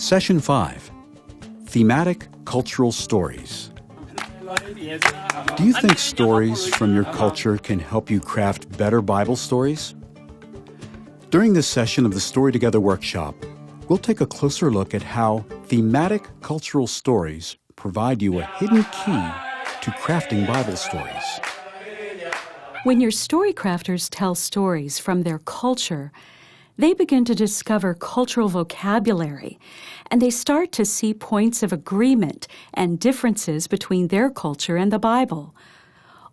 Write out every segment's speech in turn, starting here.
Session 5, Thematic Cultural Stories. Do you think stories from your culture can help you craft better Bible stories? During this session of the StoryTogether workshop, we'll take a closer look at how thematic cultural stories provide you a hidden key to crafting Bible stories. When your story crafters tell stories from their culture, they begin to discover cultural vocabulary, and they start to see points of agreement and differences between their culture and the Bible.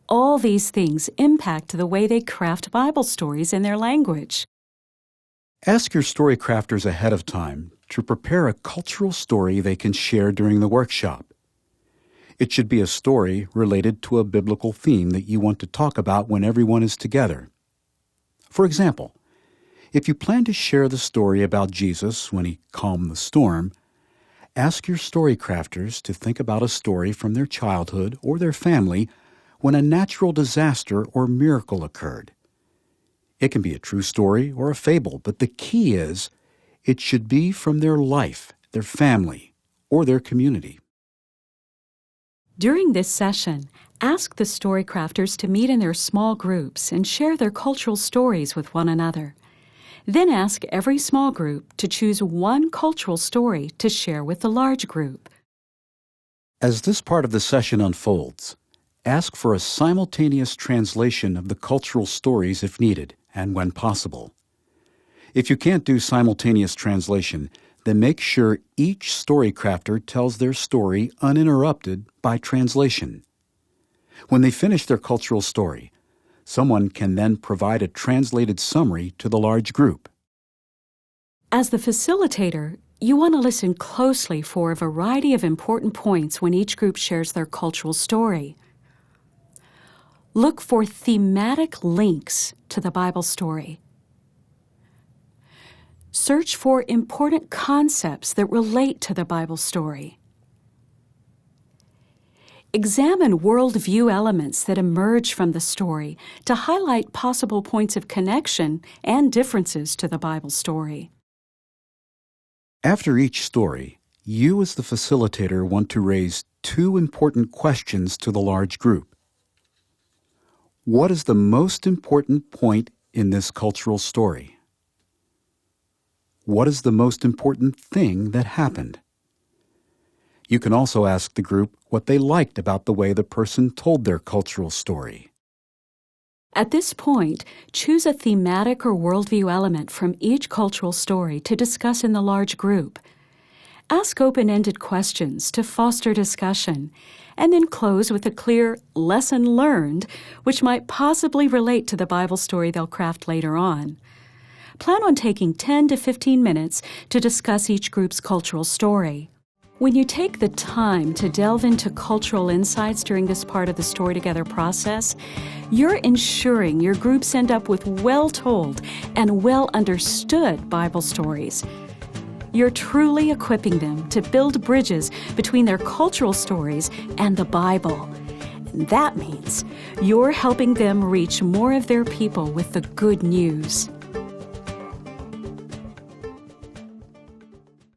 All these things impact the way they craft Bible stories in their language. Ask your story crafters ahead of time to prepare a cultural story they can share during the workshop. It should be a story related to a biblical theme that you want to talk about when everyone is together. For example, if you plan to share the story about Jesus when he calmed the storm, ask your story crafters to think about a story from their childhood or their family when a natural disaster or miracle occurred. It can be a true story or a fable, but the key is it should be from their life, their family, or their community. During this session, ask the story crafters to meet in their small groups and share their cultural stories with one another. Then ask every small group to choose one cultural story to share with the large group. As this part of the session unfolds, ask for a simultaneous translation of the cultural stories if needed and when possible. If you can't do simultaneous translation, then make sure each story crafter tells their story uninterrupted by translation. When they finish their cultural story, someone can then provide a translated summary to the large group. As the facilitator, you want to listen closely for a variety of important points when each group shares their cultural story. Look for thematic links to the Bible story. Search for important concepts that relate to the Bible story. Examine worldview elements that emerge from the story to highlight possible points of connection and differences to the Bible story. After each story, you as the facilitator want to raise two important questions to the large group. What is the most important point in this cultural story? What is the most important thing that happened? You can also ask the group what they liked about the way the person told their cultural story. At this point, choose a thematic or worldview element from each cultural story to discuss in the large group. Ask open-ended questions to foster discussion, and then close with a clear lesson learned, which might possibly relate to the Bible story they'll craft later on. Plan on taking 10 to 15 minutes to discuss each group's cultural story. When you take the time to delve into cultural insights during this part of the StoryTogether process, you're ensuring your groups end up with well-told and well-understood Bible stories. You're truly equipping them to build bridges between their cultural stories and the Bible. And that means you're helping them reach more of their people with the good news.